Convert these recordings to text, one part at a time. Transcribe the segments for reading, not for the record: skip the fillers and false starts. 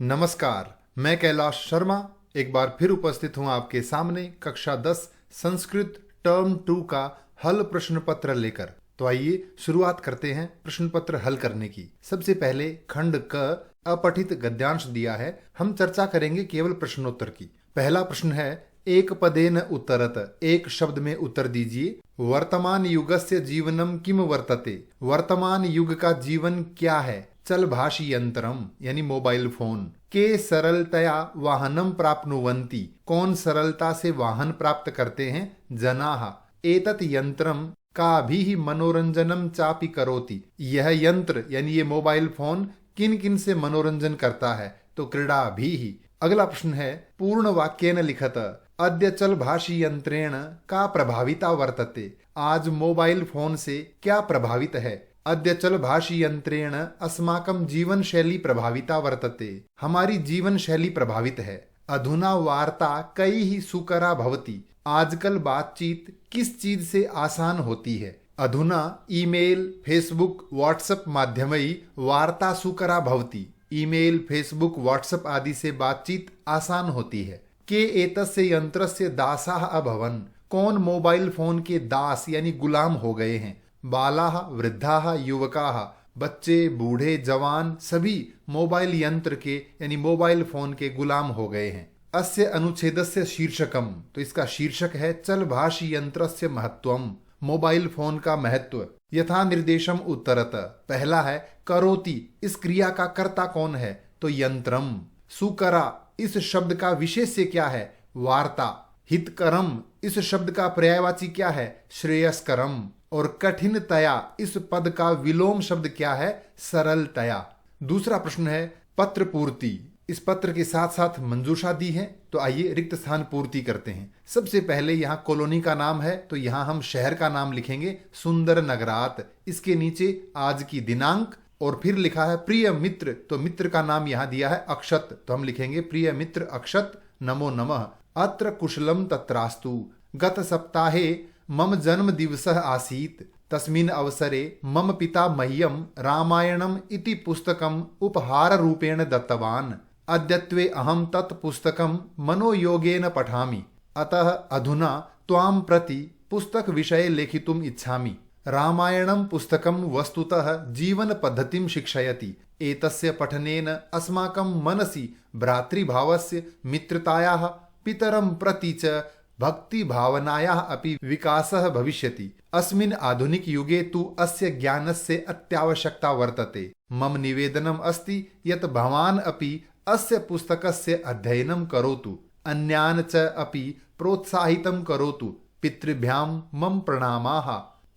नमस्कार, मैं कैलाश शर्मा एक बार फिर उपस्थित हूं आपके सामने कक्षा 10 संस्कृत टर्म 2 का हल प्रश्न पत्र लेकर। तो आइए शुरुआत करते हैं प्रश्न पत्र हल करने की। सबसे पहले खंड क अपठित गद्यांश दिया है, हम चर्चा करेंगे केवल प्रश्नोत्तर की। पहला प्रश्न है, एक पदेन उत्तरत, एक शब्द में उत्तर दीजिए। वर्तमान युगस्य जीवनम किम वर्तते, वर्तमान युग का जीवन क्या है। चल भाषी यंत्रम यानी मोबाइल फोन। के सरलतया वाहनम प्राप्नुवन्ति, कौन सरलता से वाहन प्राप्त करते हैं। जनाः एतत् यंत्रम का भी मनोरंजनम चापि करोति, यह यंत्र यानी ये मोबाइल फोन किन किन से मनोरंजन करता है, तो क्रीड़ा भी। अगला प्रश्न है, पूर्ण वाक्येन लिखत, अद्य चल भाषी यंत्रेण का प्रभाविता वर्तते, आज मोबाइल फोन से क्या प्रभावित है। अद्य चल भाषी यंत्रेण अस्माकं जीवन शैली प्रभाविता वर्तते, हमारी जीवन शैली प्रभावित है। अधुना वार्ता कई ही सुकरा भवति, आजकल बातचीत किस चीज से आसान होती है। अधुना ईमेल फेसबुक व्हाट्सएप माध्यमै वार्ता सुकरा भवति, ईमेल फेसबुक व्हाट्सएप आदि से बातचीत आसान होती है। के एतस्य यंत्रस्य दासाः अभवन्, कौन मोबाइल फोन के दास यानी गुलाम हो गए हैं। बालाः वृद्धाः युवकाः, बच्चे बूढ़े जवान सभी मोबाइल यंत्र के यानी मोबाइल फोन के गुलाम हो गए हैं। अस्य अनुच्छेदस्य शीर्षकम, तो इसका शीर्षक है चल भाषी यंत्रस्य महत्वम, मोबाइल फोन का महत्व। यथा निर्देशम उत्तरत, पहला है करोति, इस क्रिया का कर्ता कौन है, तो यंत्रम। सुकरा, इस शब्द का विशेष्य क्या है, वार्ता। हितकरम, इस शब्द का पर्यायवाची क्या है, श्रेयस्करम। और कठिनतया, इस पद का विलोम शब्द क्या है, सरलतया। दूसरा प्रश्न है पत्र पूर्ति, इस पत्र के साथ साथ मंजूषा दी है, तो आइए रिक्त स्थान पूर्ति करते हैं। सबसे पहले यहाँ कॉलोनी का नाम है, तो यहाँ हम शहर का नाम लिखेंगे सुंदर नगरात। इसके नीचे आज की दिनांक और फिर लिखा है प्रिय मित्र, तो मित्र का नाम यहाँ दिया है अक्षत, तो हम लिखेंगे प्रिय मित्र अक्षत नमो नमः। अत्र कुशलम तत्रास्तु, गत सप्ताहे मम जन्म दिवसः आसीत्, तस्मिन् अवसरे मम पिता मह्यं रामायणम् इति पुस्तकम् उपहार रूपेण दत्तवान्। अद्यत्वे अहं तत् पुस्तकं मनोयोगेन पठामि, अतः अधुना त्वां प्रति पुस्तक विषये लेखितुम् इच्छामि। रामायणं पुस्तकं वस्तुतः जीवन पद्धतिं शिक्षयति, एतस्य पठनेन अस्माकं मनसि भ्रातृभावस्य, मित्रतायाः, पितरं प्रति च भक्ति भावनायाः अपि विकासः भविष्यति। अस्मिन् आधुनिक युगे तु अस्य ज्ञानस्य अत्यावश्यकता वर्तते। मम निवेदनम् अस्ति यत् भवान् अपि अस्य पुस्तकस्य अध्ययनं करोतु, अन्यान् च अपि प्रोत्साहितं करोतु। पितृभ्यां मम प्रणामाः,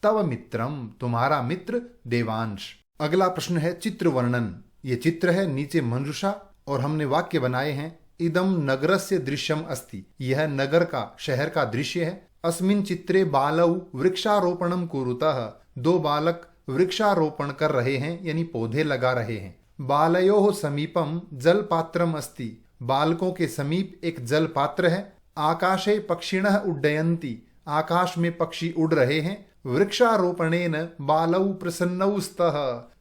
तव मित्रम, तुम्हारा मित्र देवांश। अगला प्रश्न है चित्र वर्णन, ये चित्र है, नीचे मंजूषा और हमने वाक्य बनाए हैं। इदम नगरस्य दृश्यम अस्ति, यह नगर का शहर का दृश्य है। अस्मिन् चित्रे बालौ वृक्षारोपणम कुरुतः, दो बालक वृक्षारोपण कर रहे हैं यानी पौधे लगा रहे हैं। बालयोः समीपम जल पात्रम अस्ति, बालकों के समीप एक जल पात्र है। आकाशे पक्षिणः उड्डयन्ति, आकाश में पक्षी उड़ रहे हैं। वृक्षारोपणेन बालौ प्रसन्नौ स्तः,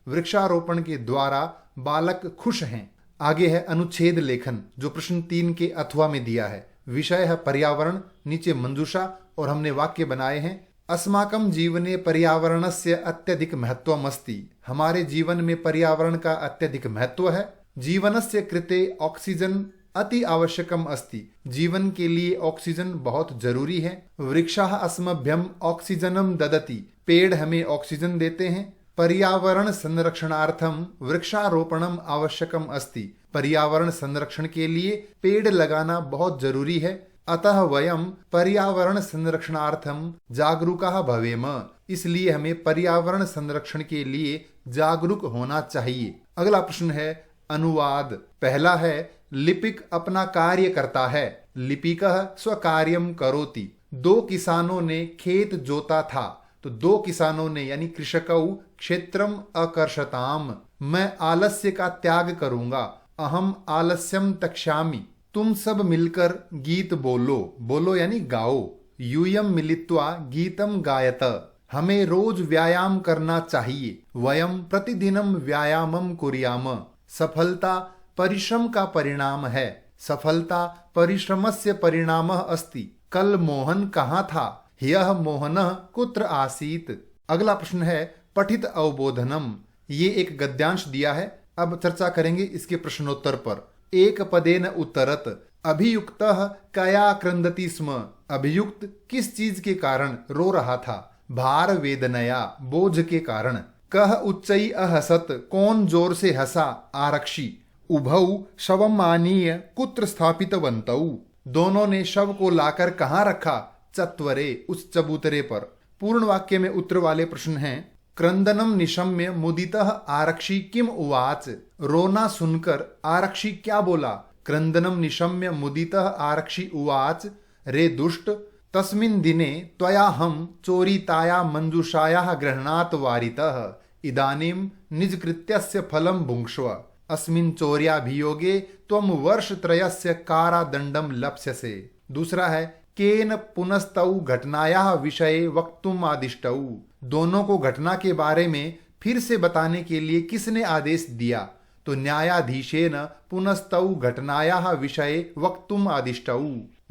वृक्षारोपण के द्वारा बालक खुश हैं। आगे है अनुच्छेद लेखन, जो प्रश्न 3 के अथवा में दिया है। विषय है पर्यावरण, नीचे मंजूषा और हमने वाक्य बनाए हैं। अस्माकं जीवने पर्यावरणस्य अत्यधिक महत्वम् अस्ति, हमारे जीवन में पर्यावरण का अत्यधिक महत्व है। जीवनस्य कृते ऑक्सीजन अति आवश्यकम अस्ति, जीवन के लिए ऑक्सीजन बहुत जरूरी है। वृक्षाः अस्मभ्यं ऑक्सीजनम ददति, पेड़ हमें ऑक्सीजन देते हैं। पर्यावरण संरक्षणार्थम वृक्षारोपणम आवश्यकम अस्ति, पर्यावरण संरक्षण के लिए पेड़ लगाना बहुत जरूरी है। अतः वयम पर्यावरण संरक्षणार्थम जागरूकाः भवेम, इसलिए हमें पर्यावरण संरक्षण के लिए जागरूक होना चाहिए। अगला प्रश्न है अनुवाद। पहला है लिपिक अपना कार्य करता है, लिपिकः स्वकार्यम करोति। दो किसानों ने खेत जोता था, तो दो किसानों ने यानी कृषकौ क्षेत्रम अकर्षताम, मैं आलस्य का त्याग करूंगा। अहम आलस्यम तक्ष्यामि, तुम सब मिलकर गीत बोलो, बोलो यानी गाओ। यूयम मिलित्वा गीतम गायत, हमें रोज व्यायाम करना चाहिए। वयम प्रतिदिनम व्यायामम कुर्याम, सफलता परिश्रम का परिणाम है। सफलता परिश्रमस्य परिणामः अस्ति। कल मोहन कहाँ था? ह्यः मोहनः कुत्र आसीत्? अगला प्रश्न है पठित अवबोधनम। ये एक गद्यांश दिया है। अब चर्चा करेंगे इसके प्रश्नोत्तर पर। एक पदेन उत्तरत। अभियुक्तः कया क्रंदति स्म? अभियुक्त किस चीज के कारण रो रहा था? भार वेदनया, बोझ के कारण। कह उच्चई अहसत? कौन जोर से हंसा? आरक्षी। उभौ शवम आनीय कुत्र स्थापितवन्तौ? दोनों ने शव को लाकर कहाँ रखा? चत्वरे, उस चबूतरे पर। पूर्ण वाक्य में उत्तर वाले प्रश्न हैं। क्रंदनम निशम्य मुदितः आरक्षी किम उवाच? रोना सुनकर आरक्षी क्या बोला? क्रंदनम निशम्य मुदितः आरक्षी उवाच, रे दुष्ट, तस्मिन् दिने त्वया हम चोरिताया मंजूषायाः गृह्णात् वारितः। इदानीं निजकृत्यस्य फलं भुङ्क्ष्व। अस्मिन् चौर्याभियोगे त्वं वर्षत्रयस्य कारादण्डं लप्स्यसे। दूसरा है केन पुनस्तौ घटनायाः विषये वक्तुम् आदिष्टौ? दोनों को घटना के बारे में फिर से बताने के लिए किसने आदेश दिया? तो न्यायाधीशेन पुनस्तौ घटनायाः विषये वक्तुम् आदिष्टौ।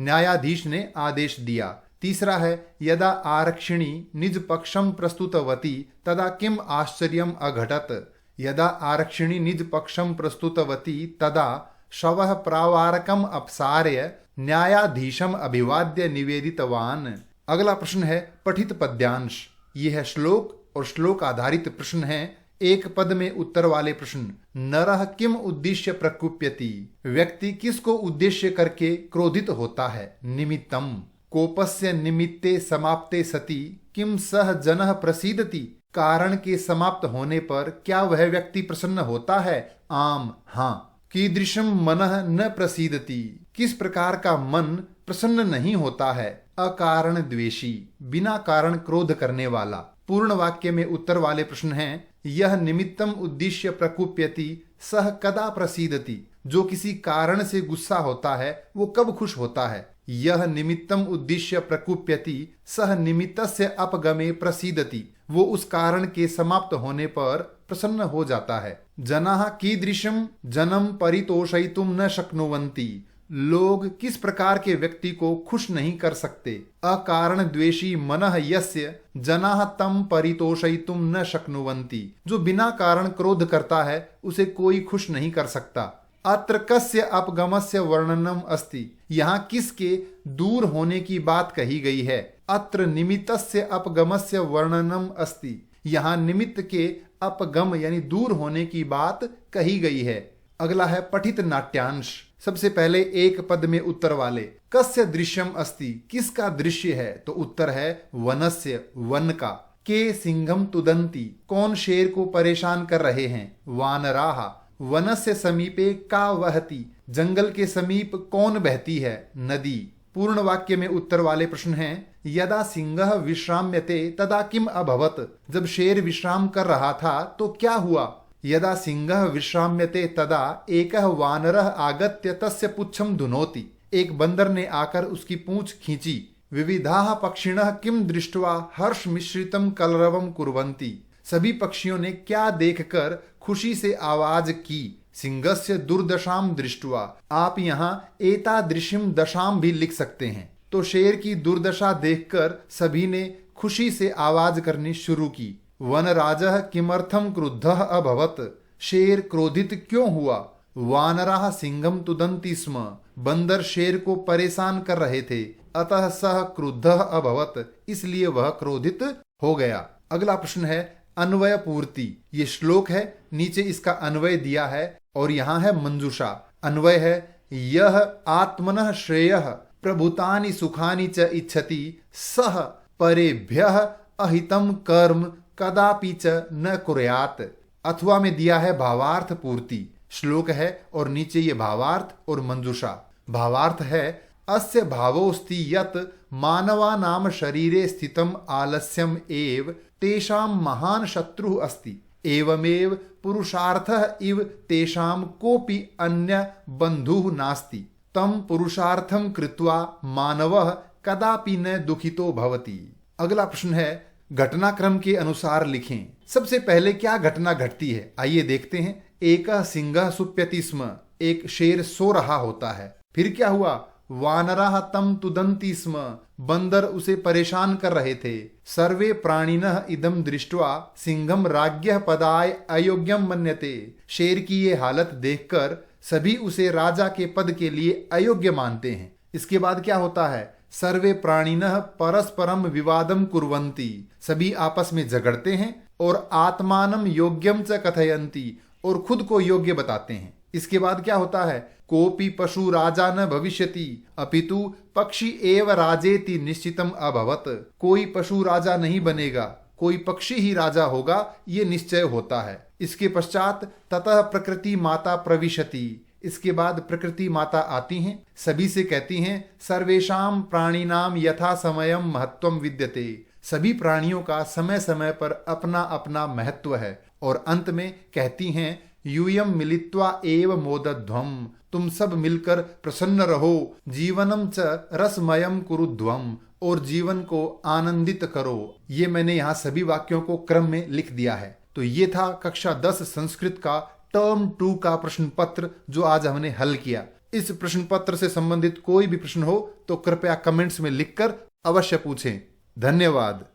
न्यायाधीश ने आदेश दिया। तीसरा है यदा आरक्षिणी निज पक्षम प्रस्तुतवती तदा किम आश्चर्यम अघटत? यदा आरक्षिणी निज पक्षम प्रस्तुतवती तदा शवः प्रावारकम अपसार्य न्यायाधीशम अभिवाद्य निवेदितवान। अगला प्रश्न है पठित पद्यांश। यह है श्लोक और श्लोक आधारित प्रश्न है। एक पद में उत्तर वाले प्रश्न। नरः किम उद्देश्य प्रकुप्यति? व्यक्ति किसको उद्देश्य करके क्रोधित होता है? निमित्तम। कोपस्य निमित्ते समाप्ते सति किम सह जनः प्रसीदति? कारण के समाप्त होने पर क्या वह व्यक्ति प्रसन्न होता है? आम, हाँ। कीदृशम मनः न प्रसीदति? किस प्रकार का मन प्रसन्न नहीं होता है? अकारण द्वेषी, बिना कारण क्रोध करने वाला। पूर्ण वाक्य में उत्तर वाले प्रश्न हैं। यह निमित्तम उद्देश्य प्रकुप्यति सह कदा प्रसीदति? जो किसी कारण से गुस्सा होता है वो कब खुश होता है? यह निमित्तम उद्देश्य प्रकुप्यति सह निमित्तस्य अपगमे प्रसीदति। वो उस कारण के समाप्त होने पर प्रसन्न हो जाता है। जनाः कीदृशं जनम परितोषयितुं न शक्नुवन्ति? लोग किस प्रकार के व्यक्ति को खुश नहीं कर सकते? अकारण द्वेषी मनः यस्य जनाः तं परितोषयितुं न शक्नुवन्ति। जो बिना कारण क्रोध करता है उसे कोई खुश नहीं कर सकता। अत्र कस्य अपगमस्य वर्णनम अस्ति? यहाँ किसके दूर होने की बात कही गई है? अत्र निमित्तस्य अपगमस्य वर्णनम अस्ति। यहाँ निमित्त के अपगम यानी दूर होने की बात कही गई है। अगला है पठित नाट्यांश। सबसे पहले एक पद में उत्तर वाले। कस्य दृश्यम अस्ति? किसका दृश्य है? तो उत्तर है वनस्य, वन का। के सिंहम तुदंती? कौन शेर को परेशान कर रहे हैं? वानराः। वनस्य समीपे का वहति? जंगल के समीप कौन बहती है? नदी। पूर्ण वाक्य में उत्तर वाले प्रश्न हैं। यदा सिंहः विश्राम्यते तदा किम अभवत? जब शेर विश्राम कर रहा था तो क्या हुआ? यदा सिंहः विश्राम्यते तदा एकः वानरः आगत्य तस्य पुच्छं धुनोति। एक बंदर ने आकर उसकी पूंछ खींची। विविधाः पक्षिणः किम दृष्ट्वा हर्ष मिश्रितं कलरवं कुर्वन्ति? सभी पक्षियों ने क्या देखकर खुशी से आवाज की? सिंहस्य दुर्दशाम दृष्ट्वा। आप यहाँ एतादृशीं दशाम भी लिख सकते हैं। तो शेर की दुर्दशा देखकर सभी ने खुशी से आवाज करनी शुरू की। वनराजः किमर्थं क्रुद्धः अभवत? शेर क्रोधित क्यों हुआ? वानराः सिंहं तुदन्ति स्म। बंदर शेर को परेशान कर रहे थे। अतः सः क्रुद्धः अभवत, इसलिए वह क्रोधित हो गया। अगला प्रश्न है अन्वय पूर्ति। ये श्लोक है, नीचे इसका अन्वय दिया है और यहाँ है मंजूषा। अन्वय है यह आत्मनः श्रेयः प्रभुतानि सुखानि च इच्छति सह परेभ्यः अहितं कर्म कदापि च न कुर्यात्। अथवा में दिया है भावार्थ पूर्ति। श्लोक है और नीचे ये भावार्थ और मंजूषा। भावार्थ है अस्य भावोस्ति यत् मानवानां शरीरे स्थितम् आलस्यम् एव तेषां महान् शत्रुः अस्ति। एवमेव पुरुषार्थः इव तेषां कोऽपि अन्य बन्धुः नास्ति। तं पुरुषार्थं कृत्वा मानवः कदापि न दुखितो भवति। अगला प्रश्न है घटनाक्रम के अनुसार लिखें। सबसे पहले क्या घटना घटती है? आइए देखते हैं। एकः सिंहः सुप्यति स्म। एक शेर सो रहा होता है। फिर क्या हुआ? वानराः तम तुदन्ति स्म, बंदर उसे परेशान कर रहे थे। सर्वे प्राणिनः इदं दृष्ट्वा सिंहम राज्ञः पदाय अयोग्यम मन्यते। शेर की ये हालत देखकर सभी उसे राजा के पद के लिए अयोग्य मानते हैं। इसके बाद क्या होता है? सर्वे प्राणिनः परस्परम विवादम कुर्वन्ति, सभी आपस में झगड़ते हैं और आत्मानम योग्यम च कथयन्ति, और खुद को योग्य बताते हैं। इसके बाद क्या होता है? कोपि पशु राजा न भविष्यति अपितु पक्षी एव राजेति निश्चितम अभवत। कोई पशु राजा नहीं बनेगा, कोई पक्षी ही राजा होगा, ये निश्चय होता है। इसके पश्चात ततः प्रकृति माता प्रविशति, इसके बाद प्रकृति माता आती हैं, सभी से कहती हैं सर्वेषां प्राणिनाम यथा समयम महत्वम विद्यते, सभी प्राणियों का समय समय पर अपना अपना महत्व है। और अंत में कहती हैं यूयम मिलित्वा एव मोदध्वम, तुम सब मिलकर प्रसन्न रहो, जीवनम च रसमयम कुरुध्वम, और जीवन को आनंदित करो। ये मैंने यहाँ सभी वाक्यों को क्रम में लिख दिया है। तो ये था कक्षा 10 संस्कृत का टर्म 2 का प्रश्न पत्र जो आज हमने हल किया। इस प्रश्न पत्र से संबंधित कोई भी प्रश्न हो तो कृपया कमेंट्स में लिखकर अवश्य पूछें। धन्यवाद।